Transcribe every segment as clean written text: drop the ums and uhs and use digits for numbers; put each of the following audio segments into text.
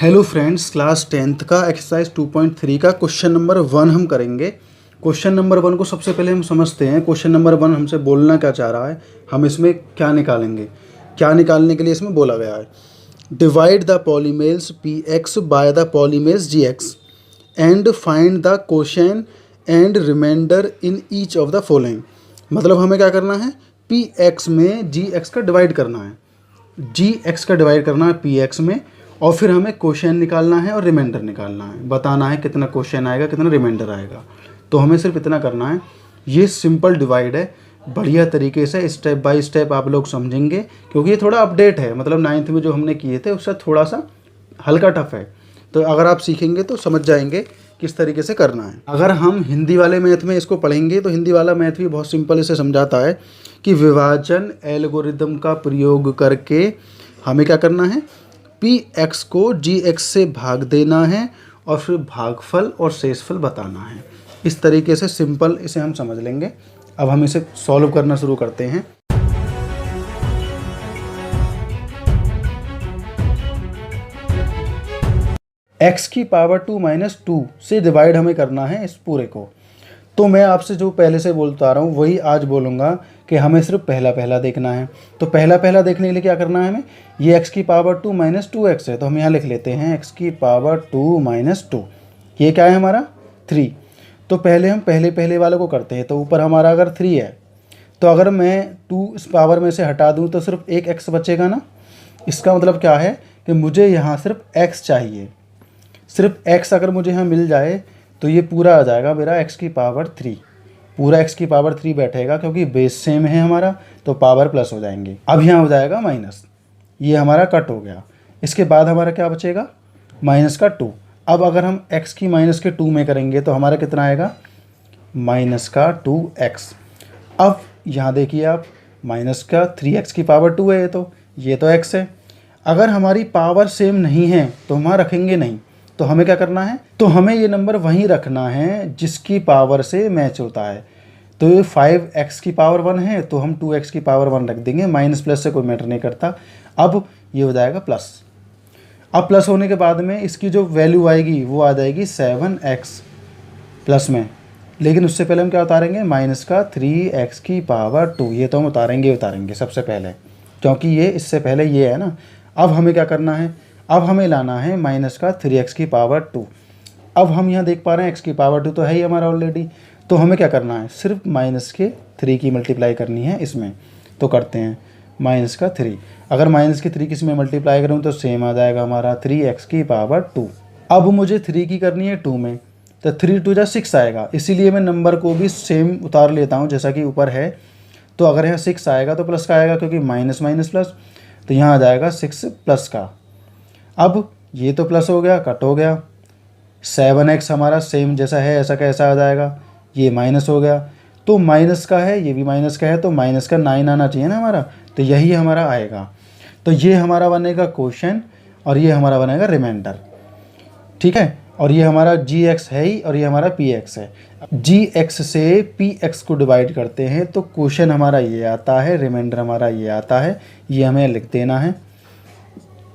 Hello friends, class 10th का exercise 2.3 का question number 1 हम करेंगे। क्वेश्चन नंबर 1 को सबसे पहले हम समझते हैं। क्वेश्चन नंबर 1 हमसे बोलना क्या चाह रहा है, हम इसमें क्या निकालेंगे, क्या निकालने के लिए इसमें बोला गया है। Divide the polynomials p x by the polynomials g x and find the quotient and remainder in each of the following. मतलब हमें क्या करना है, पी एक्स में जी एक्स का डिवाइड करना है, जी एक्स का डिवाइड करना है पी एक्स में, और फिर हमें क्वेश्चन निकालना है और रिमाइंडर निकालना है, बताना है कितना क्वेश्चन आएगा कितना रिमाइंडर आएगा। तो हमें सिर्फ इतना करना है। ये सिंपल डिवाइड है, बढ़िया तरीके से स्टेप बाय स्टेप आप लोग समझेंगे, क्योंकि ये थोड़ा अपडेट है। मतलब 9th में जो हमने किए थे उससे थोड़ा सा हल्का टफ है, तो अगर आप सीखेंगे तो समझ जाएंगे किस तरीके से करना है। अगर हम हिंदी वाले मैथ में इसको पढ़ेंगे तो हिंदी वाला मैथ भी बहुत सिंपल इसे समझाता है कि विभाजन एल्गोरिदम का प्रयोग करके हमें क्या करना है, पी एक्स को जी एक्स से भाग देना है और फिर भागफल और शेषफल बताना है। इस तरीके से सिंपल इसे हम समझ लेंगे। अब हम इसे सॉल्व करना शुरू करते हैं। x की पावर 2 माइनस 2 से डिवाइड हमें करना है इस पूरे को। तो मैं आपसे जो पहले से बोलता आ रहा हूँ वही आज बोलूँगा कि हमें सिर्फ पहला पहला देखना है। तो पहला पहला देखने के लिए क्या करना है हमें, ये x की पावर 2 माइनस 2x है, तो हम यहाँ लिख लेते हैं x की पावर 2 माइनस 2। ये क्या है हमारा 3। तो पहले हम पहले पहले वाले को करते हैं। तो ऊपर हमारा अगर 3 है, तो अगर मैं 2 इस पावर में से हटा दूँ तो सिर्फ एक x बचेगा ना। इसका मतलब क्या है कि मुझे यहाँ सिर्फ x चाहिए। सिर्फ x अगर मुझे यहाँ मिल जाए तो ये पूरा आ जाएगा मेरा x की पावर 3, पूरा x की पावर 3 बैठेगा, क्योंकि बेस सेम है हमारा तो पावर प्लस हो जाएंगे। अब यहाँ हो जाएगा माइनस, ये हमारा कट हो गया। इसके बाद हमारा क्या बचेगा, माइनस का 2। अब अगर हम x की माइनस के 2 में करेंगे तो हमारा कितना आएगा, माइनस का 2x। अब यहाँ देखिए आप, माइनस का 3x की पावर 2 है, तो ये तो x है। अगर हमारी पावर सेम नहीं है तो हम रखेंगे नहीं। तो हमें क्या करना है, तो हमें ये नंबर वहीं रखना है जिसकी पावर से मैच होता है। तो ये 5x की पावर 1 है तो हम 2x की पावर 1 रख देंगे, माइनस प्लस से कोई मैटर नहीं करता। अब ये हो जाएगा प्लस। अब प्लस होने के बाद में इसकी जो वैल्यू आएगी वो आ जाएगी 7x प्लस में, लेकिन उससे पहले हम क्या उतारेंगे, माइनस का 3x की पावर 2। ये तो हम उतारेंगे सबसे पहले, क्योंकि ये इससे पहले ये है ना। अब हमें क्या करना है, अब हमें लाना है माइनस का 3x की पावर 2। अब हम यहाँ देख पा रहे हैं x की पावर 2 तो है ही हमारा ऑलरेडी, तो हमें क्या करना है, सिर्फ माइनस के 3 की मल्टीप्लाई करनी है इसमें। तो करते हैं माइनस का 3। अगर माइनस के 3 किस में मल्टीप्लाई करूँ तो सेम आ जाएगा हमारा 3x की पावर 2। अब मुझे 3 की करनी है 2 में, तो 3 2 जा 6 आएगा, इसीलिए मैं नंबर को भी सेम उतार लेता हूँ जैसा कि ऊपर है। तो अगर यहाँ 6 आएगा तो प्लस का आएगा, क्योंकि माइनस माइनस प्लस, तो यहाँ आ जाएगा 6 प्लस का। अब ये तो प्लस हो गया, कट हो गया। 7x हमारा सेम जैसा है ऐसा कैसा आ जाएगा, ये माइनस हो गया, तो माइनस का है, ये भी माइनस का है, तो माइनस का 9 आना चाहिए ना हमारा, तो यही हमारा आएगा। तो ये हमारा बनेगा क्वेश्चन और ये हमारा बनेगा रिमाइंडर, ठीक है। और ये हमारा gx है ही और ये हमारा px है। gx से px को डिवाइड करते हैं तो क्वेश्चन हमारा ये आता है, रिमाइंडर हमारा ये आता है। ये हमें लिख देना है।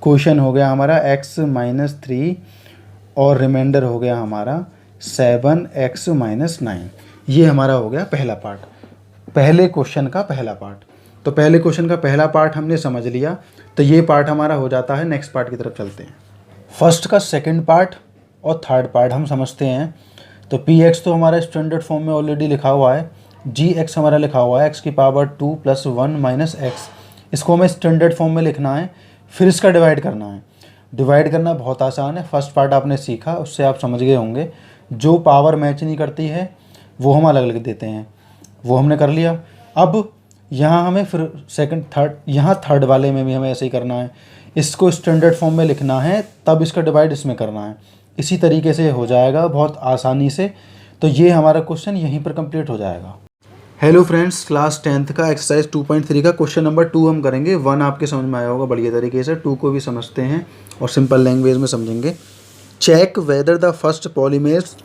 क्वेश्चन हो गया हमारा x माइनस 3 और रिमाइंडर हो गया हमारा 7x माइनस 9। ये हमारा हो गया पहला पार्ट, पहले क्वेश्चन का पहला पार्ट। तो पहले क्वेश्चन का पहला पार्ट हमने समझ लिया, तो ये पार्ट हमारा हो जाता है। नेक्स्ट पार्ट की तरफ चलते हैं। फर्स्ट का सेकंड पार्ट और थर्ड पार्ट हम समझते हैं। तो px तो हमारा स्टैंडर्ड फॉर्म में ऑलरेडी लिखा हुआ है, gx हमारा लिखा हुआ है x की पावर 2 प्लस 1 माइनस x। इसको हमें स्टैंडर्ड फॉर्म में लिखना है, फिर इसका डिवाइड करना है। डिवाइड करना बहुत आसान है, फर्स्ट पार्ट आपने सीखा उससे आप समझ गए होंगे। जो पावर मैच नहीं करती है वो हम अलग लिख देते हैं, वो हमने कर लिया। अब यहाँ हमें फिर सेकंड थर्ड, यहाँ थर्ड वाले में भी हमें ऐसे ही करना है। इसको स्टैंडर्ड फॉर्म में लिखना है, तब इसका डिवाइड इसमें करना है। इसी तरीके से हो जाएगा बहुत आसानी से। तो ये हमारा क्वेश्चन यहीं पर कंप्लीट हो जाएगा। हेलो फ्रेंड्स, क्लास 10th का एक्सरसाइज 2.3 का क्वेश्चन नंबर 2 हम करेंगे। 1 आपके समझ में आया होगा बढ़िया तरीके से, 2 को भी समझते हैं और सिंपल लैंग्वेज में समझेंगे। Check whether the first polynomials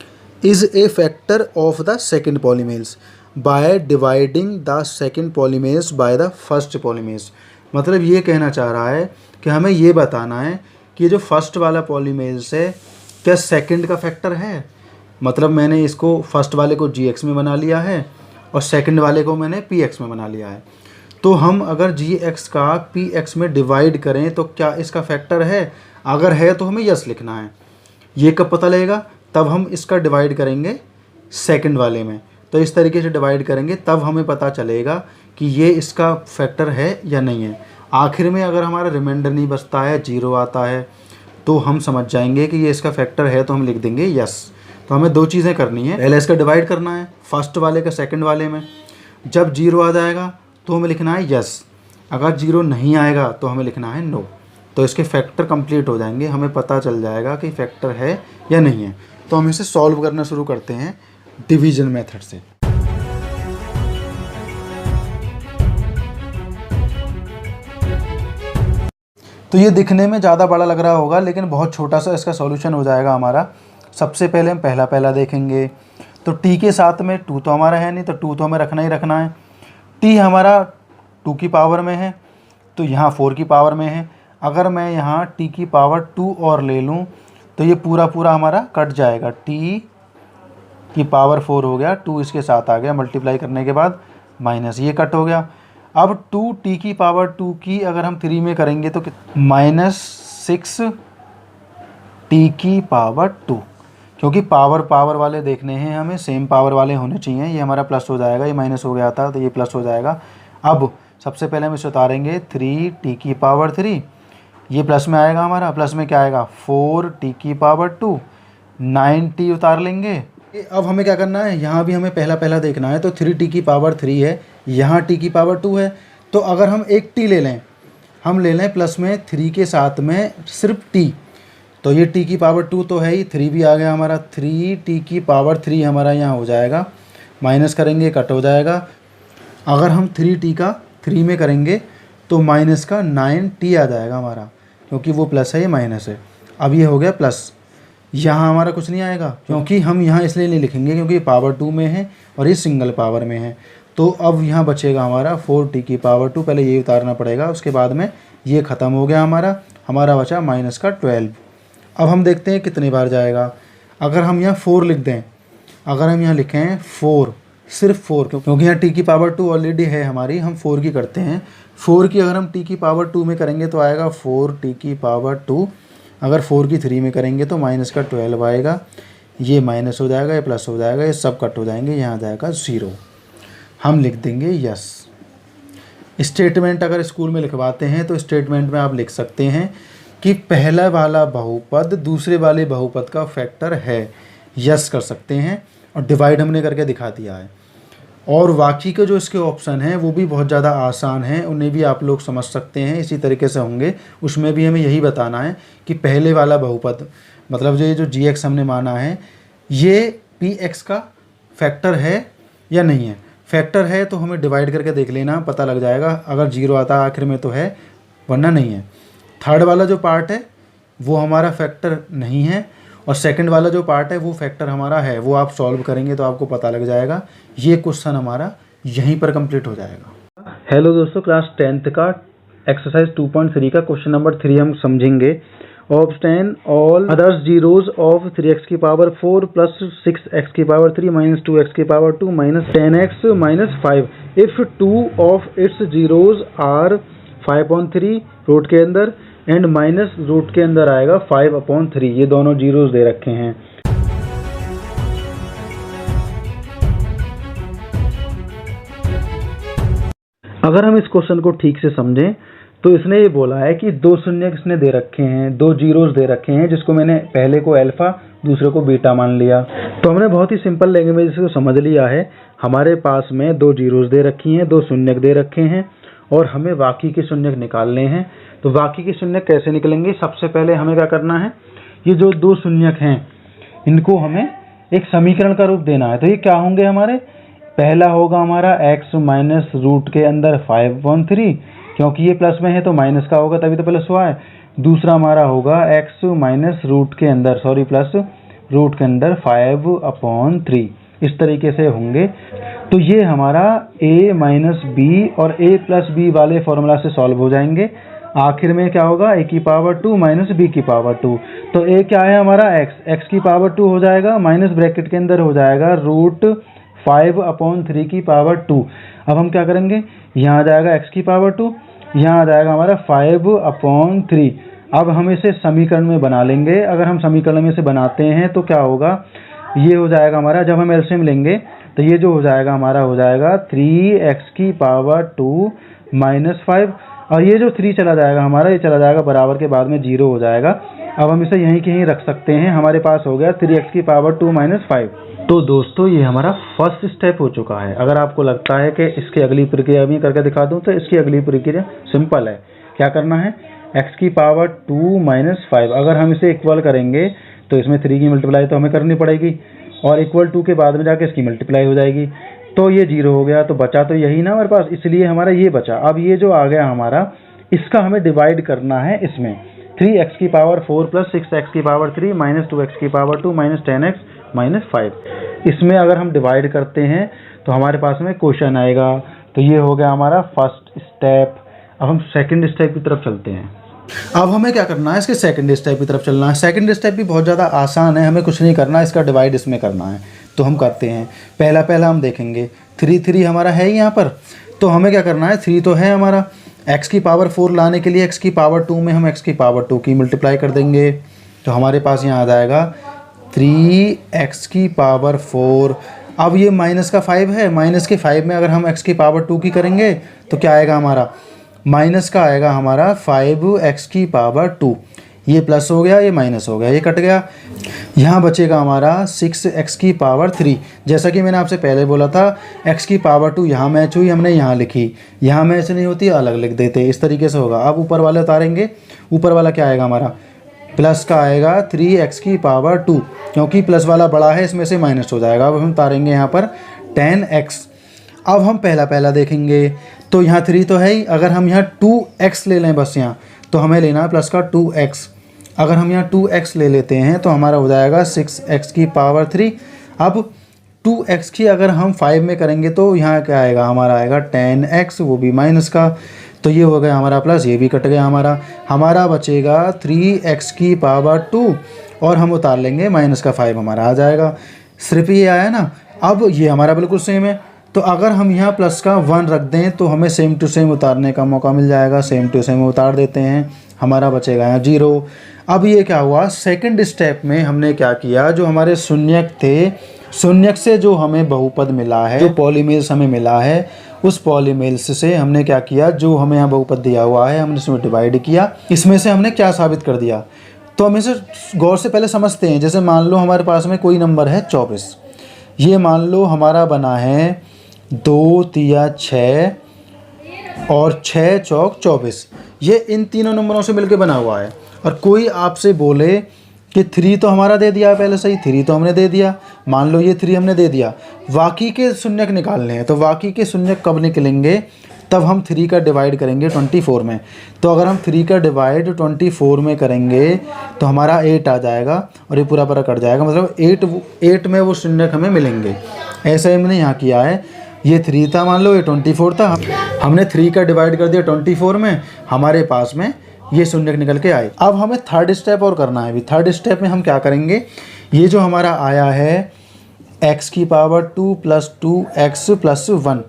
is a factor of the second polynomials by dividing the second polynomials by the first polynomials. मतलब ये कहना चाह रहा है कि हमें ये बताना है कि जो फर्स्ट वाला पॉलीमेरेज है क्या सेकंड का फैक्टर है। मतलब मैंने इसको फर्स्ट वाले को GX में बना लिया है और सेकंड वाले को मैंने PX में बना लिया है। तो हम अगर GX का PX में डिवाइड करें तो क्या इसका फैक्टर है, अगर है तो हमें यस लिखना है। ये कब पता लगेगा, तब हम इसका डिवाइड करेंगे सेकंड वाले में। तो इस तरीके से डिवाइड करेंगे तब हमें पता चलेगा कि ये इसका फैक्टर है या नहीं है। आखिर में अगर हमारा रिमाइंडर नहीं बचता है, 0 आता है, तो हम समझ जाएंगे कि ये इसका फैक्टर है, तो हम लिख देंगे यस। तो हमें 2 चीज़ें करनी है, पहले इसका डिवाइड करना है फर्स्ट वाले का सेकंड वाले में। जब 0 आ जाएगा तो हमें लिखना है यस, अगर 0 नहीं आएगा तो हमें लिखना है नो। तो इसके फैक्टर कंप्लीट हो जाएंगे, हमें पता चल जाएगा कि फैक्टर है या नहीं है। तो हम इसे सॉल्व करना शुरू करते हैं डिवीजन मेथड से। तो ये दिखने में ज़्यादा बड़ा लग रहा होगा लेकिन बहुत छोटा सा इसका सॉल्यूशन हो जाएगा हमारा। सबसे पहले हम पहला पहला देखेंगे। तो t के साथ में 2 तो हमारा है नहीं, तो 2 तो हमें रखना ही रखना है। t हमारा 2 की पावर में है तो यहाँ 4 की पावर में है। अगर मैं यहाँ t की पावर 2 और ले लूँ तो ये पूरा पूरा हमारा कट जाएगा। t की पावर 4 हो गया, 2 इसके साथ आ गया, मल्टीप्लाई करने के बाद माइनस ये कट हो गया। अब 2t की पावर 2 की अगर हम 3 में करेंगे तो -6 t की पावर 2, क्योंकि पावर वाले देखने हैं हमें, सेम पावर वाले होने चाहिए। ये हमारा प्लस हो जाएगा, ये माइनस हो गया था तो ये प्लस हो जाएगा। अब सबसे पहले हम इसे उतारेंगे 3t की पावर 3, ये प्लस में आएगा हमारा, प्लस में क्या आएगा 4t की पावर 2, 9t उतार लेंगे। अब हमें क्या करना है, यहाँ भी हमें पहला पहला देखना है। तो 3t की पावर 3 है, यहाँ t की पावर 2 है। तो अगर हम एक t ले लें, हम ले लें प्लस में 3 के साथ में सिर्फ t, तो ये t की पावर 2 तो है ही, 3 भी आ गया हमारा, 3t की पावर 3 हमारा यहाँ हो जाएगा, माइनस करेंगे कट हो जाएगा। अगर हम 3t का 3 में करेंगे तो माइनस का 9t आ जाएगा हमारा, क्योंकि वो प्लस है ये माइनस है। अब ये हो गया प्लस, यहाँ हमारा कुछ नहीं आएगा क्योंकि हम यहाँ इसलिए नहीं लिखेंगे क्योंकि ये पावर 2 में है और ये सिंगल पावर में है। तो अब यहाँ बचेगा हमारा 4t की पावर 2, पहले ये उतारना पड़ेगा, उसके बाद में ये ख़त्म हो गया हमारा बचा माइनस का 12। अब हम देखते हैं कितनी बार जाएगा। अगर हम यहाँ 4 लिख दें, अगर हम यहाँ लिखें 4, सिर्फ 4, क्योंकि यहाँ t की पावर 2 ऑलरेडी है हमारी, हम 4 की करते हैं। 4 की अगर हम t की पावर 2 में करेंगे तो आएगा 4t की पावर 2, अगर 4 की 3 में करेंगे तो माइनस का 12 आएगा, ये माइनस हो जाएगा, ये प्लस हो जाएगा, ये सब कट हो जाएंगे, यहाँ जाएगा 0। हम लिख देंगे यस। स्टेटमेंट अगर स्कूल में लिखवाते हैं तो स्टेटमेंट में आप लिख सकते हैं कि पहला वाला बहुपद दूसरे वाले बहुपद का फैक्टर है, यस कर सकते हैं। और डिवाइड हमने करके दिखा दिया है। और बाकी के जो इसके ऑप्शन हैं वो भी बहुत ज़्यादा आसान हैं, उन्हें भी आप लोग समझ सकते हैं, इसी तरीके से होंगे। उसमें भी हमें यही बताना है कि पहले वाला बहुपद, मतलब जो GX हमने माना है, ये PX का फैक्टर है या नहीं है। फैक्टर है तो हमें डिवाइड करके देख लेना, पता लग जाएगा। अगर 0 आता है आखिर में तो है, वरना नहीं है। थर्ड वाला जो पार्ट है वो हमारा फैक्टर नहीं है, और सेकंड वाला जो पार्ट है वो फैक्टर हमारा है। वो आप सॉल्व करेंगे तो आपको पता लग जाएगा। ये क्वेश्चन हमारा यहीं पर कंप्लीट हो जाएगा। हेलो दोस्तों, क्लास 10th का एक्सरसाइज 2.3 का क्वेश्चन नंबर 3 हम समझेंगे। Obtain all others zeros of 3x की पावर 4 प्लस 6x की पावर 3 माइनस 2x की power 2 minus 10x minus 5 if 2 of its zeros are 5/3 root के अंदर एंड माइनस रूट के अंदर आएगा 5/3। ये दोनों जीरोज दे रखे हैं। अगर हम इस क्वेश्चन को ठीक से समझें तो इसने ये बोला है कि 2 शून्य इसने दे रखे हैं, 2 जीरोज दे रखे हैं, जिसको मैंने पहले को अल्फा दूसरे को बीटा मान लिया। तो हमने बहुत ही सिंपल लैंग्वेज से समझ लिया है। हमारे पास में 2 जीरोज दे रखी हैं, 2 शून्य दे रखे हैं, और हमें बाकी के शून्य निकालने हैं। तो बाकी के शून्य कैसे निकलेंगे, सबसे पहले हमें क्या करना है, ये जो 2 शून्य हैं इनको हमें एक समीकरण का रूप देना है। तो ये क्या होंगे हमारे, पहला होगा हमारा x माइनस रूट के अंदर 5/3, क्योंकि ये प्लस में है तो माइनस का होगा, तभी तो प्लस हुआ है। दूसरा हमारा होगा x माइनस रूट के अंदर प्लस रूट के अंदर 5/3। इस तरीके से होंगे। तो ये हमारा a माइनस बी और a प्लस बी वाले फॉर्मूला से सॉल्व हो जाएंगे। आखिर में क्या होगा, a की पावर 2 माइनस b की पावर 2। तो a क्या है हमारा x की पावर 2 हो जाएगा, माइनस ब्रैकेट के अंदर हो जाएगा √5/3 की पावर 2। अब हम क्या करेंगे, यहाँ आ जाएगा x की पावर 2, यहाँ आ जाएगा हमारा 5/3। अब हम इसे समीकरण में बना लेंगे। अगर हम समीकरण में से बनाते हैं तो क्या होगा, ये हो जाएगा हमारा, जब हम एलसीएम लेंगे तो ये जो हो जाएगा हमारा हो जाएगा 3x की पावर 2 माइनस 5, और ये जो 3 चला जाएगा हमारा, ये चला जाएगा बराबर के बाद में 0 हो जाएगा। अब हम इसे यहीं कहीं रख सकते हैं, हमारे पास हो गया 3x की पावर 2 माइनस 5। तो दोस्तों ये हमारा फर्स्ट स्टेप हो चुका है। अगर आपको लगता है कि इसकी अगली प्रक्रिया भी करके दिखा दूं, तो इसकी अगली प्रक्रिया सिंपल है। क्या करना है, x की पावर 2 माइनस 5, अगर हम इसे इक्वल करेंगे तो इसमें 3 की मल्टीप्लाई तो हमें करनी पड़ेगी, और इक्वल 2 के बाद में जाके इसकी मल्टीप्लाई हो जाएगी। तो ये 0 हो गया, तो बचा तो यही ना हमारे पास, इसलिए हमारा ये बचा। अब ये जो आ गया हमारा, इसका हमें डिवाइड करना है इसमें, 3x की पावर 4 प्लस 6x की पावर 3 माइनस 2x की पावर 2 माइनस 10x माइनस 5। इसमें अगर हम डिवाइड करते हैं तो हमारे पास में क्वेश्चन आएगा। तो ये हो गया हमारा फर्स्ट स्टेप। अब हम सेकंड स्टेप की तरफ चलते हैं। अब हमें क्या करना है, इसके सेकंड स्टेप की तरफ चलना है। सेकंड स्टेप भी बहुत ज़्यादा आसान है, हमें कुछ नहीं करना, इसका डिवाइड इसमें करना है। तो हम करते हैं, पहला हम देखेंगे 3 हमारा है यहाँ पर, तो हमें क्या करना है, 3 तो है हमारा, x की पावर 4 लाने के लिए x की पावर 2 में हम x की पावर 2 की मल्टीप्लाई कर देंगे। तो हमारे पास यहाँ आ जाएगा 3x की पावर 4। अब ये माइनस का 5 है, माइनस के 5 में अगर हम x की पावर 2 की करेंगे तो क्या आएगा हमारा, माइनस का आएगा हमारा 5x की पावर 2। ये प्लस हो गया, ये माइनस हो गया, ये कट गया। यहाँ बचेगा हमारा 6x की पावर 3। जैसा कि मैंने आपसे पहले बोला था, x की पावर 2 यहाँ मैच हुई, हमने यहाँ लिखी, यहाँ मैच नहीं होती अलग लिख देते, इस तरीके से होगा। अब ऊपर वाले उतारेंगे, ऊपर वाला क्या आएगा हमारा, प्लस का आएगा 3x की पावर 2, क्योंकि प्लस वाला बड़ा है, इसमें से माइनस हो जाएगा। अब हम उतारेंगे यहाँ पर 10x। अब हम पहला देखेंगे, तो यहाँ 3 तो है ही, अगर हम यहाँ 2x ले लें बस यहाँ, तो हमें लेना है प्लस का 2x। अगर हम यहाँ 2x ले लेते हैं तो हमारा हो जाएगा 6x की पावर 3। अब 2x की अगर हम 5 में करेंगे तो यहाँ क्या आएगा, हमारा आएगा 10x, वो भी माइनस का। तो ये हो गया हमारा प्लस, ये भी कट गया हमारा बचेगा 3x की पावर 2, और हम उतार लेंगे माइनस का 5, हमारा आ जाएगा। सिर्फ ये आया ना। अब ये हमारा बिल्कुल सेम है, तो अगर हम यहाँ प्लस का 1 रख दें तो हमें सेम टू सेम उतारने का मौका मिल जाएगा। सेम टू सेम उतार देते हैं, हमारा बचेगा यहाँ 0। अब ये क्या हुआ, सेकंड स्टेप में हमने क्या किया, जो हमारे शून्यक थे, शून्यक से जो हमें बहुपद मिला है, जो पॉलीमेल्स हमें मिला है, उस पॉलीमेल्स से हमने क्या किया, जो हमें यहाँ बहुपद दिया हुआ है हमने इसमें डिवाइड किया। इसमें से हमने क्या साबित कर दिया, तो हम इसे गौर से पहले समझते हैं। जैसे मान लो हमारे पास में कोई नंबर है 24, ये मान लो हमारा बना है 2 तिया 6 और 6 चौक 24, ये इन तीनों नंबरों से मिलके बना हुआ है। और कोई आपसे बोले कि 3 तो हमारा दे दिया है पहले से ही, 3 तो हमने दे दिया, मान लो ये 3 हमने दे दिया, बाकी के शून्यक निकालने हैं। तो बाकी के शून्यक कब निकलेंगे, तब हम 3 का डिवाइड करेंगे 24 में। तो अगर हम 3 का डिवाइड 24 में करेंगे तो हमारा 8 आ जाएगा, और ये पूरा कट जाएगा, मतलब 8 में वो शून्यक हमें मिलेंगे। ऐसा हमने यहाँ किया है, ये 3 था मान लो, ये 24 था, हमने 3 का डिवाइड कर दिया 24 में, हमारे पास में ये शून्यक निकल के आए। अब हमें थर्ड स्टेप और करना है। अभी थर्ड स्टेप में हम क्या करेंगे, ये जो हमारा आया है x की पावर 2 प्लस 2x प्लस 1,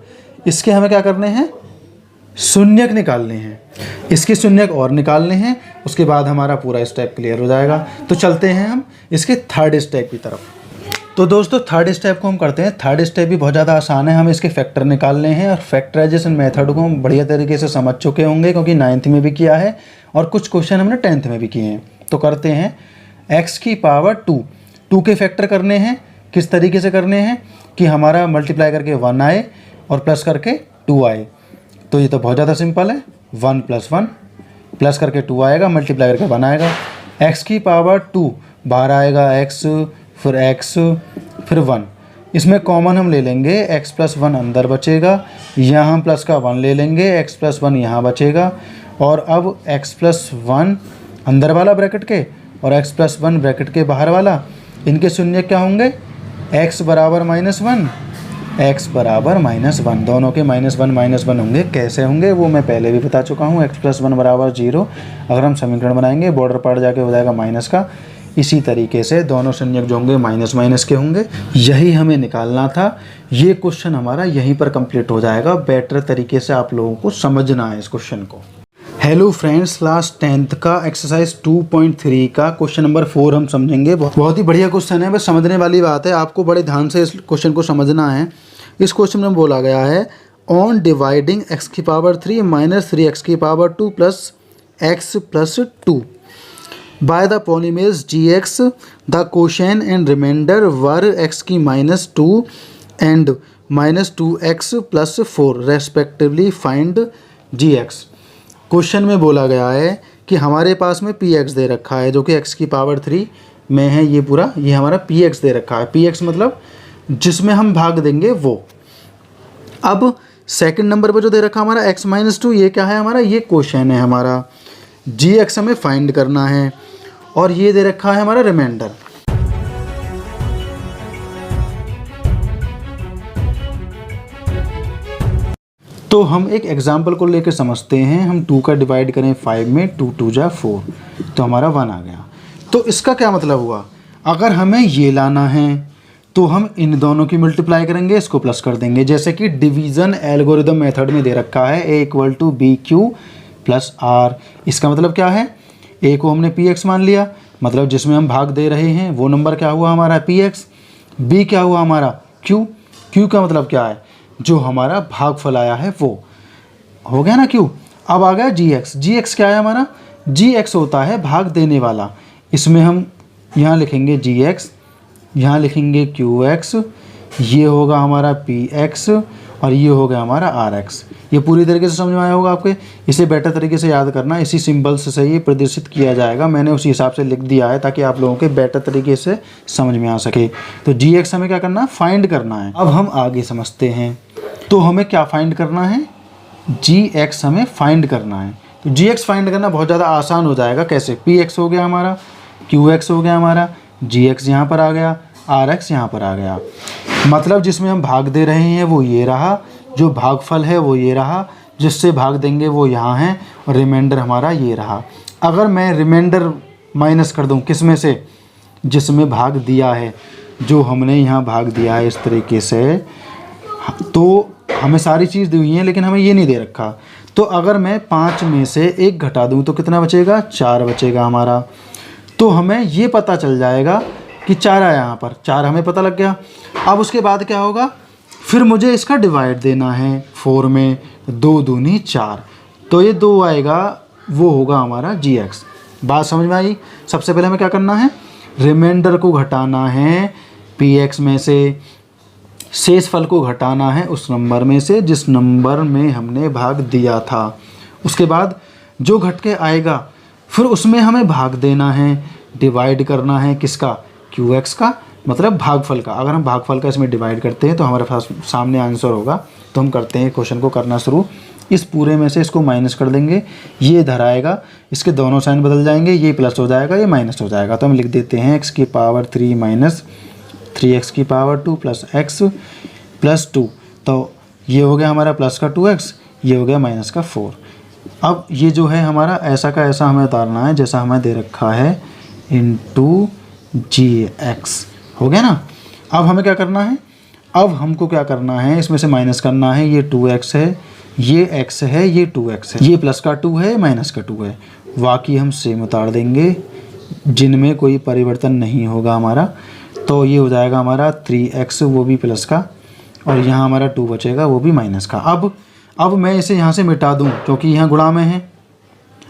इसके हमें क्या करने हैं, शून्यक निकालने हैं। इसके शून्यक और निकालने हैं, उसके बाद हमारा पूरा स्टेप क्लियर हो जाएगा। तो चलते हैं हम इसके थर्ड स्टेप की तरफ। तो दोस्तों थर्ड स्टेप को हम करते हैं। थर्ड स्टेप भी बहुत ज़्यादा आसान है, हमें इसके फैक्टर निकालने हैं, और फैक्टराइजेशन मेथड को हम बढ़िया तरीके से समझ चुके होंगे, क्योंकि 9th में भी किया है और कुछ क्वेश्चन हमने 10th में भी किए हैं। तो करते हैं, x की पावर 2 के फैक्टर करने हैं। किस तरीके से करने हैं कि हमारा मल्टीप्लाई करके 1 आए और प्लस करके 2 आए। तो ये तो बहुत ज़्यादा सिंपल है, 1 + 1 प्लस करके 2 आएगा, मल्टीप्लाई करके 1 आएगा। x की पावर 2 बाहर आएगा x, फिर x, फिर 1, इसमें कॉमन हम ले लेंगे, x + 1 अंदर बचेगा, यहाँ हम प्लस का 1 ले लेंगे, x + 1 यहाँ बचेगा। और अब x + 1 अंदर वाला ब्रैकेट के और x + 1 ब्रैकेट के बाहर वाला, इनके शून्य क्या होंगे, x बराबर -1 x बराबर -1, दोनों के -1 होंगे। कैसे होंगे वो मैं पहले भी बता चुका हूँ। x + 1 बराबर 0। अगर हम समीकरण बनाएंगे बॉर्डर पार्ट जाके हो जाएगा माइनस का। इसी तरीके से दोनों संयुग जो होंगे माइनस के होंगे। यही हमें निकालना था। ये क्वेश्चन हमारा यहीं पर कंप्लीट हो जाएगा। बेटर तरीके से आप लोगों को समझना है इस क्वेश्चन को। हेलो फ्रेंड्स, क्लास 10th का एक्सरसाइज 2.3 का क्वेश्चन नंबर 4 हम समझेंगे। बहुत ही बढ़िया क्वेश्चन है, बस समझने वाली बात है। आपको बड़े ध्यान से इस क्वेश्चन को समझना है। इस क्वेश्चन में बोला गया है on dividing x³ - 3x² plus x + 2 by the polynomials gx the quotient and remainder were x⁻² and -2x + 4 respectively find gx। Question में बोला गया है कि हमारे पास में px दे रखा है जो कि x³ में है। ये पूरा ये हमारा px दे रखा है। px मतलब जिसमें हम भाग देंगे वो। अब सेकंड नंबर पर जो दे रखा हमारा x-2, ये क्या है हमारा, ये क्वोशिएंट है हमारा। gx हमें फाइंड करना है और ये दे रखा है हमारा रिमाइंडर। तो हम एक एग्जाम्पल को लेकर समझते हैं। हम 2 का डिवाइड करें 5 में, 2 × 2 = 4, तो हमारा 1 आ गया। तो इसका क्या मतलब हुआ, अगर हमें ये लाना है तो हम इन दोनों की मल्टीप्लाई करेंगे, इसको प्लस कर देंगे। जैसे कि डिवीज़न एल्गोरिदम मेथड में दे रखा है a = bq + r। इसका मतलब क्या है, a को हमने px मान लिया, मतलब जिसमें हम भाग दे रहे हैं वो नंबर क्या हुआ हमारा px, b क्या हुआ हमारा q। q का मतलब क्या है, जो हमारा भागफल आया है वो हो गया ना q। अब आ गया gx। gx क्या है हमारा, gx होता है भाग देने वाला। इसमें हम यहाँ लिखेंगे gx, यहाँ लिखेंगे qx, ये होगा हमारा px और ये हो गया हमारा rx। ये पूरी तरीके से समझ में आया होगा आपके। इसे बेटर तरीके से याद करना, इसी सिंबल्स से ये प्रदर्शित किया जाएगा। मैंने उसी हिसाब से लिख दिया है ताकि आप लोगों के बेटर तरीके से समझ में आ सके। तो gx हमें क्या करना है, फाइंड करना है। अब हम आगे समझते हैं। तो हमें क्या फाइंड करना है, gx हमें फाइंड करना है। तो gx फाइंड करना बहुत ज़्यादा आसान हो जाएगा। कैसे, px हो गया हमारा, qx हो गया हमारा, gx यहाँ पर आ गया, rx यहाँ पर आ गया। मतलब जिसमें हम भाग दे रहे हैं वो ये रहा, जो भागफल है वो ये रहा, जिससे भाग देंगे वो यहाँ है, और रिमाइंडर हमारा ये रहा। अगर मैं रिमाइंडर माइनस कर दूँ किस में से, जिसमें भाग दिया है, जो हमने यहाँ भाग दिया है इस तरीके से, तो हमें सारी चीज़ दी हुई है लेकिन हमें ये नहीं दे रखा। तो अगर मैं 5 में से 1 घटा दूँ तो कितना बचेगा, 4 बचेगा हमारा। तो हमें ये पता चल जाएगा कि 4 आया यहाँ पर, 4 हमें पता लग गया। अब उसके बाद क्या होगा, फिर मुझे इसका डिवाइड देना है 4 में, 2 दूनी 4, तो ये 2 आएगा, वो होगा हमारा gx। बात समझ में आई। सबसे पहले हमें क्या करना है, रिमाइंडर को घटाना है px में से, शेष फल को घटाना है उस नंबर में से जिस नंबर में हमने भाग दिया था। उसके बाद जो घट के आएगा फिर उसमें हमें भाग देना है, डिवाइड करना है किसका, qx का, मतलब भागफल का। अगर हम भागफल का इसमें डिवाइड करते हैं तो हमारे पास सामने आंसर होगा। तो हम करते हैं क्वेश्चन को करना शुरू। इस पूरे में से इसको माइनस कर देंगे, ये इधर आएगा, इसके दोनों साइन बदल जाएंगे, ये प्लस हो जाएगा, ये माइनस हो जाएगा। तो हम लिख देते हैं x³ - 3x² प्लस x + 2। तो ये हो गया हमारा प्लस का 2x, ये हो गया माइनस का 4। अब ये जो है हमारा ऐसा का ऐसा हमें उतारना है जैसा हमें दे रखा है, इंटू gx। हो गया ना। अब हमें क्या करना है, अब हमको क्या करना है, इसमें से माइनस करना है। ये 2x है, ये x है, ये 2x है, ये प्लस का 2 है, माइनस का 2 है। बाकी हम सेम उतार देंगे जिनमें कोई परिवर्तन नहीं होगा हमारा। तो ये हो जाएगा हमारा 3x, वो भी प्लस का, और यहाँ हमारा 2 बचेगा, वो भी माइनस का। अब मैं इसे यहाँ से मिटा दूँ क्योंकि यहाँ गुणा में है।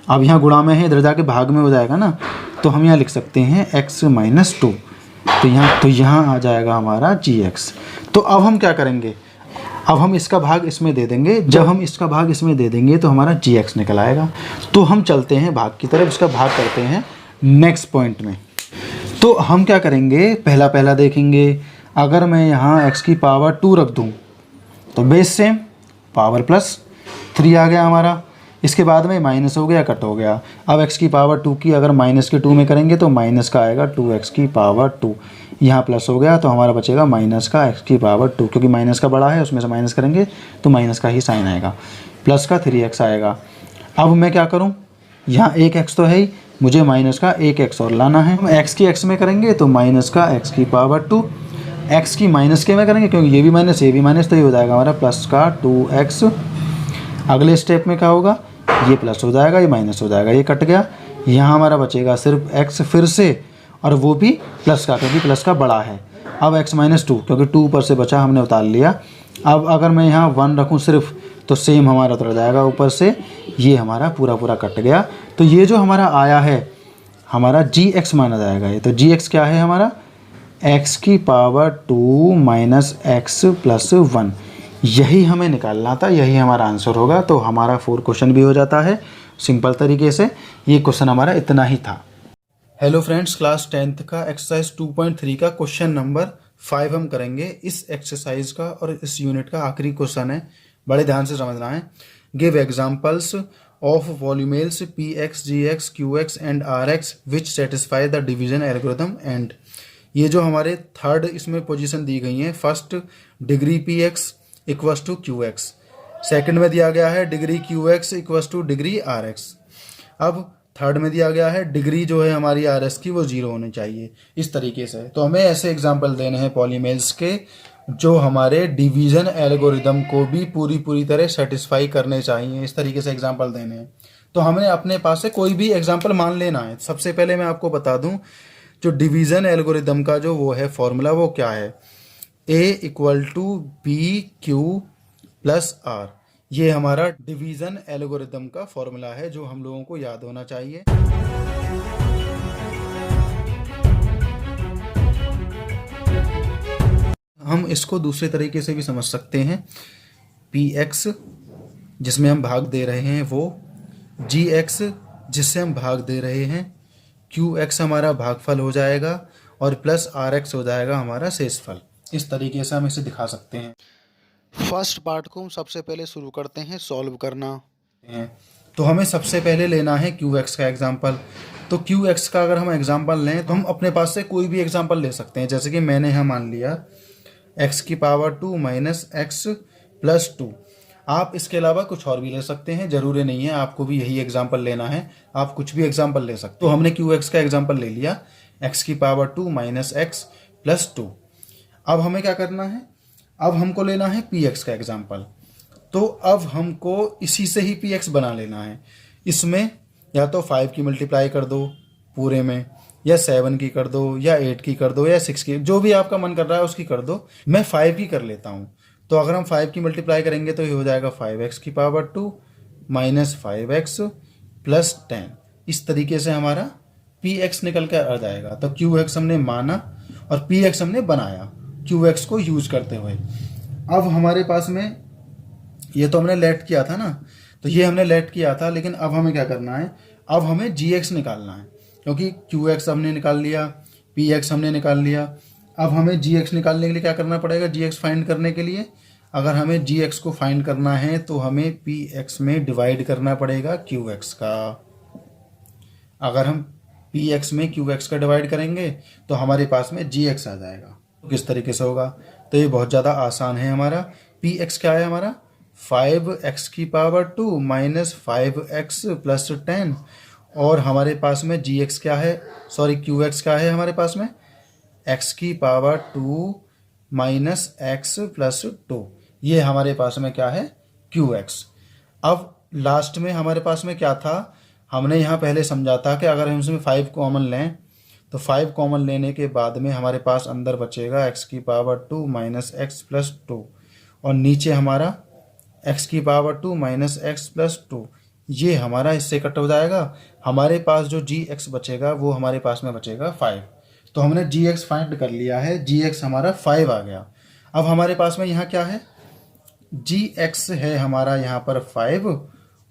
अब यहाँ गुणा में है, इधर जाके भाग में हो जाएगा ना। तो हम यहाँ लिख सकते हैं x - 2। तो यहाँ आ जाएगा हमारा gx। तो अब हम क्या करेंगे, अब हम इसका भाग इसमें दे देंगे। जब हम इसका भाग इसमें दे देंगे तो हमारा gx निकल आएगा। तो हम चलते हैं भाग की तरफ, इसका भाग करते हैं नेक्स्ट पॉइंट में। तो हम क्या करेंगे, पहला देखेंगे। अगर मैं यहाँ x⁻² रख दूँ तो बेस सेम, पावर +3 आ गया हमारा। इसके बाद में माइनस हो गया, कट हो गया। अब x⁻² की अगर -2 में करेंगे तो माइनस का आएगा 2x⁻²। यहाँ प्लस हो गया तो हमारा बचेगा माइनस का x की पावर 2, क्योंकि माइनस का बड़ा है उसमें से माइनस करेंगे तो माइनस का ही साइन आएगा, प्लस का 3x आएगा। अब मैं क्या करूँ, यहाँ एक x तो है ही, मुझे माइनस का एक x और लाना है। हम x की x में करेंगे तो माइनस का x की पावर 2, x की माइनस के में करेंगे क्योंकि ये भी माइनस तो ये हो जाएगा हमारा प्लस का 2x। अगले स्टेप में क्या होगा, ये प्लस हो जाएगा, ये माइनस हो जाएगा, ये कट गया, यहाँ हमारा बचेगा सिर्फ x फिर से, और वो भी प्लस का, क्योंकि प्लस का बड़ा है। अब x माइनस 2, क्योंकि 2 ऊपर से बचा हमने उतार लिया। अब अगर मैं यहाँ 1 रखूँ सिर्फ तो सेम हमारा उतर जाएगा ऊपर से, ये हमारा पूरा पूरा कट गया। तो ये जो हमारा आया है हमारा gx माना जाएगा। ये तो gx क्या है हमारा, x की पावर 2 माइनस x प्लस 1, यही हमें निकालना था, यही हमारा आंसर होगा। तो हमारा 4 क्वेश्चन भी हो जाता है सिंपल तरीके से। ये क्वेश्चन हमारा इतना ही था। हेलो फ्रेंड्स, क्लास 10th का एक्सरसाइज 2.3 का क्वेश्चन नंबर 5 हम करेंगे। इस एक्सरसाइज का और इस यूनिट का आखिरी क्वेश्चन है, बड़े ध्यान से समझना है। Give examples of polynomials p x, g x, q x and r x which satisfy the division algorithm and. ये जो हमारे थर्ड इसमें पोजीशन दी गई है, first degree p x equals to q x, second में दिया गया है degree q x equals to degree r x. अब थर्ड में दिया गया है डिग्री जो है हमारी आर एस की वो 0 होनी चाहिए, इस तरीके से। तो हमें ऐसे एग्जाम्पल देने हैं पॉलीमेल्स के जो हमारे डिवीजन एल्गोरिदम को भी पूरी तरह सेटिस्फाई करने चाहिए, इस तरीके से एग्जाम्पल देने हैं। तो हमें अपने पास से कोई भी एग्जाम्पल मान लेना है। सबसे पहले मैं आपको बता दूं, जो डिवीजन एल्गोरिदम का जो वो है फॉर्मूला, वो क्या है, a equal to B Q plus R. ये हमारा डिवीजन एल्गोरिदम का फॉर्मूला है जो हम लोगों को याद होना चाहिए। हम इसको दूसरे तरीके से भी समझ सकते हैं, पी एक्स जिसमें हम भाग दे रहे हैं वो, जी एक्स जिससे हम भाग दे रहे हैं, क्यू एक्स हमारा भागफल हो जाएगा और प्लस आर एक्स हो जाएगा हमारा शेषफल। इस तरीके से हम इसे दिखा सकते हैं। फर्स्ट पार्ट को हम सबसे पहले शुरू करते हैं सॉल्व करना है। तो हमें सबसे पहले लेना है क्यू एक्स का एग्जाम्पल। तो क्यू एक्स का अगर हम एग्जाम्पल लें तो हम अपने पास से कोई भी एग्जाम्पल ले सकते हैं। जैसे कि मैंने यहाँ मान लिया x की पावर 2 माइनस एक्स प्लस 2। आप इसके अलावा कुछ और भी ले सकते हैं, जरूरी नहीं है आपको भी यही एग्जाम्पल लेना है, आप कुछ भी एग्जाम्पल ले सकते हो। तो हमने क्यू एक्स का एग्जाम्पल ले लिया, x की पावर 2 माइनस एक्स प्लस 2। अब हमें क्या करना है, अब हमको लेना है पी एक्स का एग्जाम्पल। तो अब हमको इसी से ही पी एक्स बना लेना है। इसमें या तो 5 की मल्टीप्लाई कर दो पूरे में, या 7 की कर दो, या 8 की कर दो, या 6 की, जो भी आपका मन कर रहा है उसकी कर दो। मैं 5 की कर लेता हूँ। तो अगर हम 5 की मल्टीप्लाई करेंगे तो ये हो जाएगा 5x की पावर 2 माइनस 5x प्लस 10। इस तरीके से हमारा पी एक्स निकल कर आ जाएगा। तो क्यू एक्स हमने माना और पी एक्स हमने बनाया क्यू एक्स को यूज करते हुए। अब हमारे पास में ये तो हमने लेट किया था ना, तो ये हमने लेट किया था, लेकिन अब हमें क्या करना है, अब हमें जी एक्स निकालना है। क्योंकि क्यू एक्स हमने निकाल लिया, पी एक्स हमने निकाल लिया, अब हमें जी एक्स निकालने के लिए क्या करना पड़ेगा, जी एक्स फाइंड करने के लिए अगर हमें जी एक्स को फाइंड करना है तो हमें पी एक्स में डिवाइड करना पड़ेगा क्यू एक्स का। अगर हम पी एक्स में क्यू एक्स का डिवाइड करेंगे तो हमारे पास में जी एक्स आ जाएगा। तो किस तरीके से होगा, तो ये बहुत ज़्यादा आसान है। हमारा पी एक्स क्या है, हमारा 5x की पावर 2 माइनस 5x प्लस 10, और हमारे पास में जी एक्स क्या है, सॉरी क्यू एक्स क्या है हमारे पास में, x की पावर 2 माइनस एक्स प्लस 2। ये हमारे पास में क्या है, क्यू एक्स। अब लास्ट में हमारे पास में क्या था, हमने यहाँ पहले समझा था कि अगर हम इसमें 5 कॉमन लें तो 5 कॉमन लेने के बाद में हमारे पास अंदर बचेगा x की पावर 2 माइनस एक्स प्लस 2, और नीचे हमारा x की पावर 2 माइनस एक्स प्लस 2। ये हमारा इससे कट हो जाएगा। हमारे पास जो जी एक्स बचेगा वो हमारे पास में बचेगा 5। तो हमने जी एक्स फाइंड कर लिया है, जी एक्स हमारा 5 आ गया। अब हमारे पास में यहाँ क्या है, जी एक्स है हमारा यहाँ पर 5,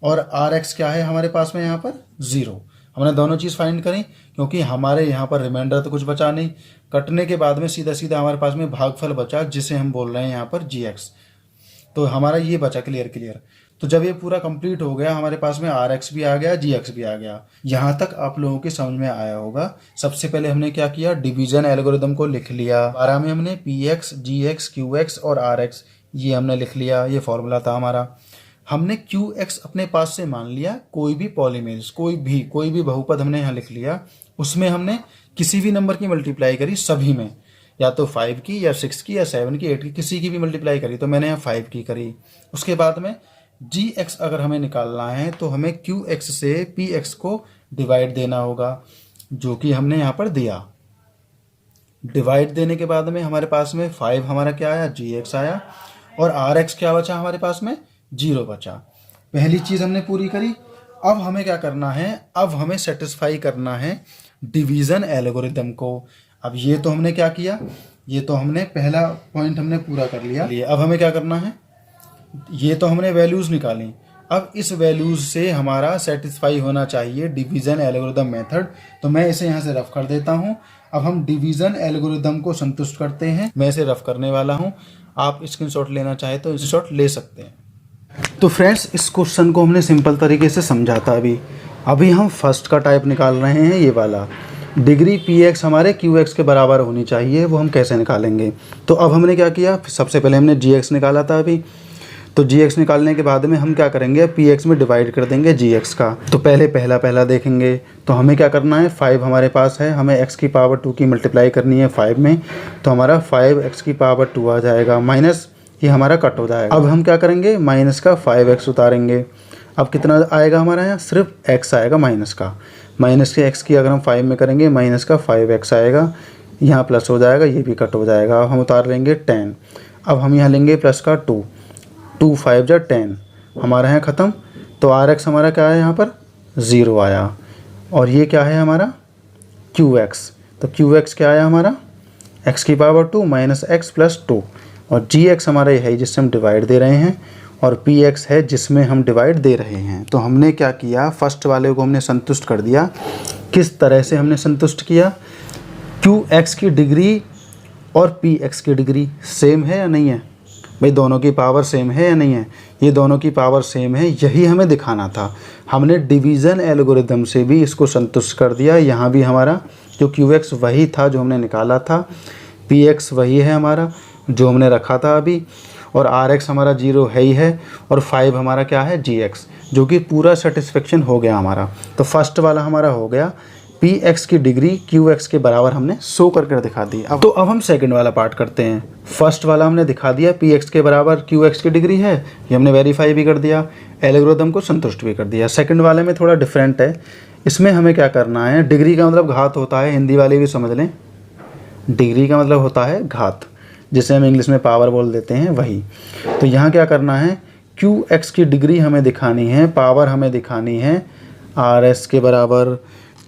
और आर एक्स क्या है हमारे पास में यहाँ पर 0। हमने दोनों चीज़ फाइंड करी क्योंकि हमारे यहाँ पर रिमाइंडर तो कुछ बचा नहीं। कटने के बाद में सीधा सीधा हमारे पास में भागफल बचा जिसे हम बोल रहे हैं यहाँ पर जी एक्स। तो हमारा ये बचा क्लियर। तो जब ये पूरा कंप्लीट हो गया हमारे पास में आर एक्स भी आ गया, जी एक्स भी आ गया। यहाँ तक आप लोगों के समझ में आया होगा। सबसे पहले हमने क्या किया, डिवीजन एल्गोरिदम को लिख लिया। 12 में हमने P x, g x, q x और आर एक्स ये हमने लिख लिया, ये फॉर्मूला था हमारा। हमने क्यू एक्स अपने पास से मान लिया, कोई भी पॉलीमेज, कोई भी बहुपद हमने यहाँ लिख लिया। उसमें हमने किसी भी नंबर की मल्टीप्लाई करी, सभी में, या तो 5 की या 6 की या 7 की, 8 की, किसी की भी मल्टीप्लाई करी। तो मैंने यहाँ 5 की करी। उसके बाद में जी एक्स अगर हमें निकालना है तो हमें क्यू एक्स से पी एक्स को डिवाइड देना होगा, जो कि हमने यहाँ पर दिया। डिवाइड देने के बाद में हमारे पास में 5 हमारा क्या आया, जी एक्स आया, और आर एक्स क्या बचा हमारे पास में, 0 बचा। पहली चीज़ हमने पूरी करी। अब हमें क्या करना है, अब हमें सेटिस्फाई करना है डिवीज़न एल्गोरिदम को। अब ये तो हमने क्या किया, ये तो हमने पहला पॉइंट हमने पूरा कर लिया। अब हमें क्या करना है, ये तो हमने वैल्यूज़ निकाली। अब इस वैल्यूज़ से हमारा सेटिस्फाई होना चाहिए डिवीज़न एल्गोरिदम मेथड। तो मैं इसे यहाँ से रफ कर देता हूँ। अब हम डिवीज़न एल्गोरिदम को संतुष्ट करते हैं। मैं इसे रफ करने वाला हूँ, आप स्क्रीनशॉट लेना चाहे तो स्क्रीनशॉट ले सकते हैं। तो फ्रेंड्स, इस क्वेश्चन को हमने सिंपल तरीके से समझा था। अभी हम फर्स्ट का टाइप निकाल रहे हैं, ये वाला। डिग्री पी एक्स हमारे क्यू एक्स के बराबर होनी चाहिए, वो हम कैसे निकालेंगे। तो अब हमने क्या किया, सबसे पहले हमने जी एक्स निकाला था अभी। तो जी एक्स निकालने के बाद में हम क्या करेंगे, पी एक्स में डिवाइड कर देंगे जी एक्स का। तो पहले पहला देखेंगे। तो हमें क्या करना है, 5 हमारे पास है, हमें x की पावर 2 की मल्टीप्लाई करनी है 5 में। तो हमारा 5x की पावर 2 आ जाएगा, माइनस ये हमारा कट हो जाएगा। अब हम क्या करेंगे, माइनस का 5x उतारेंगे। अब कितना आएगा हमारा यहाँ, सिर्फ x आएगा माइनस का। माइनस के x की अगर हम 5 में करेंगे, माइनस का 5x आएगा, यहाँ प्लस हो जाएगा, ये भी कट हो जाएगा। अब हम उतार लेंगे 10। अब हम यहाँ लेंगे प्लस का 2, 2 5 जा 10, हमारा यहाँ ख़त्म। तो आर एक्स हमारा क्या है, यहाँ पर 0 आया। और ये क्या है हमारा, क्यू एक्स। तो क्यू एक्स क्या आया हमारा, x की पावर 2 माइनस एक्स प्लस 2। और जी एक्स हमारा ये है जिससे हम डिवाइड दे रहे हैं, और पी एक्स है जिसमें हम डिवाइड दे रहे हैं। तो हमने क्या किया, फर्स्ट वाले को हमने संतुष्ट कर दिया। किस तरह से हमने संतुष्ट किया, क्यू एक्स की डिग्री और पी एक्स की डिग्री सेम है या नहीं है, भाई दोनों की पावर सेम है या नहीं है। ये दोनों की पावर सेम है, यही हमें दिखाना था। हमने डिवीज़न एल्गोरिदम से भी इसको संतुष्ट कर दिया। यहाँ भी हमारा जो क्यू एक्स वही था जो हमने निकाला था, पी एक्स वही है हमारा जो हमने रखा था अभी, और आर एक्स हमारा 0 है ही है, और 5 हमारा क्या है, जी एक्स, जो कि पूरा सेटिस्फेक्शन हो गया हमारा। तो फर्स्ट वाला हमारा हो गया, पी एक्स की डिग्री क्यू एक्स के बराबर हमने शो करके दिखा दी। तो अब हम सेकंड वाला पार्ट करते हैं। फर्स्ट वाला हमने दिखा दिया, पी एक्स के बराबर क्यू एक्स की डिग्री है, ये हमने वेरीफाई भी कर दिया, एल्गोरिदम को संतुष्ट भी कर दिया। सेकंड वाले में थोड़ा डिफरेंट है, इसमें हमें क्या करना है, डिग्री का मतलब घात होता है, हिंदी वाले भी समझ लें। डिग्री का मतलब होता है घात, जिसे हम इंग्लिश में पावर बोल देते हैं, वही। तो यहाँ क्या करना है, क्यू एक्स की डिग्री हमें दिखानी है, पावर हमें दिखानी है आर एस के बराबर।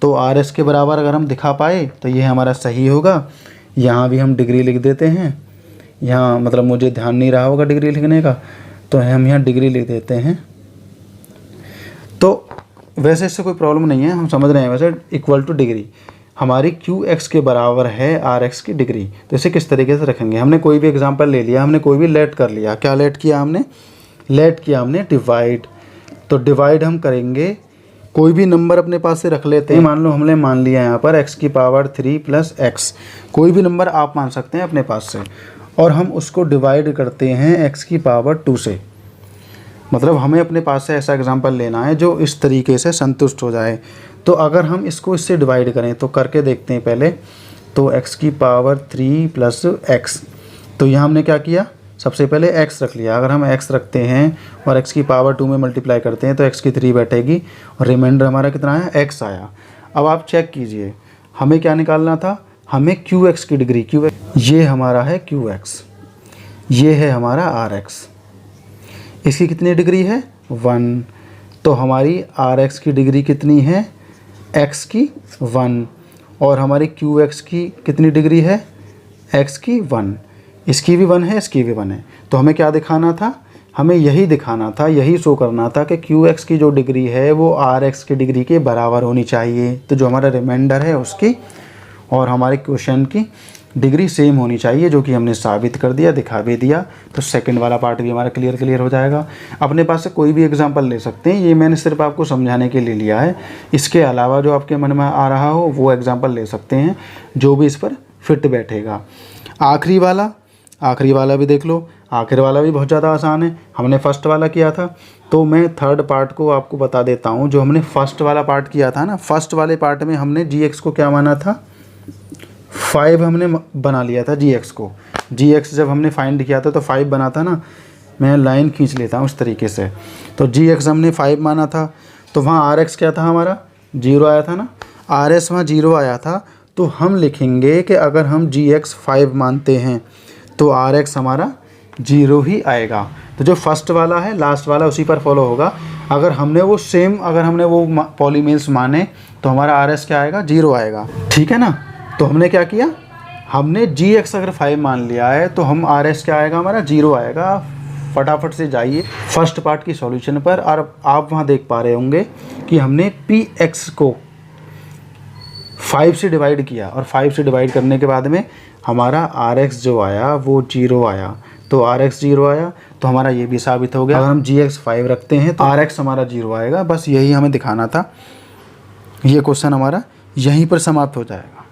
तो आर एस के बराबर अगर हम दिखा पाए तो ये हमारा सही होगा। यहाँ भी हम डिग्री लिख देते हैं, यहाँ मतलब मुझे ध्यान नहीं रहा होगा डिग्री लिखने का, तो हम यहाँ डिग्री लिख देते हैं। तो वैसे इससे कोई प्रॉब्लम नहीं है, हम समझ रहे हैं। वैसे इक्वल टू डिग्री हमारी क्यू एक्स के बराबर है आर एक्स की डिग्री। तो इसे किस तरीके से रखेंगे, हमने कोई भी एग्जांपल ले लिया, हमने कोई भी लेट कर लिया। क्या लेट किया हमने, लेट किया हमने डिवाइड। तो डिवाइड हम करेंगे, कोई भी नंबर अपने पास से रख लेते हैं। मान लो हमने मान लिया यहाँ पर x की पावर 3 प्लस एक्स, कोई भी नंबर आप मान सकते हैं अपने पास से, और हम उसको डिवाइड करते हैं x की पावर 2 से। मतलब हमें अपने पास से ऐसा एग्जांपल लेना है जो इस तरीके से संतुष्ट हो जाए। तो अगर हम इसको इससे डिवाइड करें तो करके देखते हैं पहले। तो x की पावर 3 प्लस एक्स, तो यहाँ हमने क्या किया, सबसे पहले x रख लिया। अगर हम x रखते हैं और x की पावर 2 में मल्टीप्लाई करते हैं तो x की 3 बैठेगी, और रिमाइंडर हमारा कितना है, x आया। अब आप चेक कीजिए, हमें क्या निकालना था, हमें qx की डिग्री, ये हमारा है qx, ये है हमारा rx, इसकी कितनी डिग्री है, 1। तो हमारी rx की डिग्री कितनी है, x की 1, और हमारी qx की कितनी डिग्री है, x की 1। इसकी भी 1 है, इसकी भी 1 है। तो हमें क्या दिखाना था, हमें यही दिखाना था, यही शो करना था कि qx की जो डिग्री है वो rx की डिग्री के बराबर होनी चाहिए। तो जो हमारा रिमाइंडर है उसकी और हमारे क्वेश्चन की डिग्री सेम होनी चाहिए, जो कि हमने साबित कर दिया, दिखा भी दिया। तो सेकंड वाला पार्ट भी हमारा क्लियर हो जाएगा। अपने पास से कोई भी एग्जांपल ले सकते हैं, ये मैंने सिर्फ आपको समझाने के लिए लिया है। इसके अलावा जो आपके मन में आ रहा हो वो एग्जांपल ले सकते हैं, जो भी इस पर फिट बैठेगा। आखिरी वाला भी देख लो। आखिर वाला भी बहुत ज़्यादा आसान है, हमने फर्स्ट वाला किया था। तो मैं थर्ड पार्ट को आपको बता देता हूँ। जो हमने फर्स्ट वाला पार्ट किया था ना, फर्स्ट वाले पार्ट में हमने gx को क्या माना था, 5 हमने बना लिया था gx को। gx जब हमने फाइंड किया था तो 5 बना था ना, मैं लाइन खींच लेता हूँ उस तरीके से। तो gx हमने 5 माना था, तो वहाँ rx क्या था हमारा, 0 आया था ना। rs वहाँ 0 आया था, तो हम लिखेंगे कि अगर हम gx 5 मानते हैं तो rx हमारा 0 ही आएगा। तो जो फर्स्ट वाला है लास्ट वाला उसी पर फॉलो होगा। अगर हमने वो पॉलीमेल्स माने तो हमारा RS क्या आएगा, 0 आएगा। ठीक है ना। तो हमने क्या किया, हमने gx अगर 5 मान लिया है तो हम RS क्या आएगा, हमारा 0 आएगा। फटाफट से जाइए फर्स्ट पार्ट की सॉल्यूशन पर, और आप वहाँ देख पा रहे होंगे कि हमने px को 5 से डिवाइड किया, और 5 से डिवाइड करने के बाद में हमारा RX जो आया वो 0 आया। तो RX 0 आया, तो हमारा ये भी साबित हो गया। अगर हम gx 5 रखते हैं तो RX हमारा 0 आएगा। बस यही हमें दिखाना था। ये क्वेश्चन हमारा यहीं पर समाप्त हो जाएगा।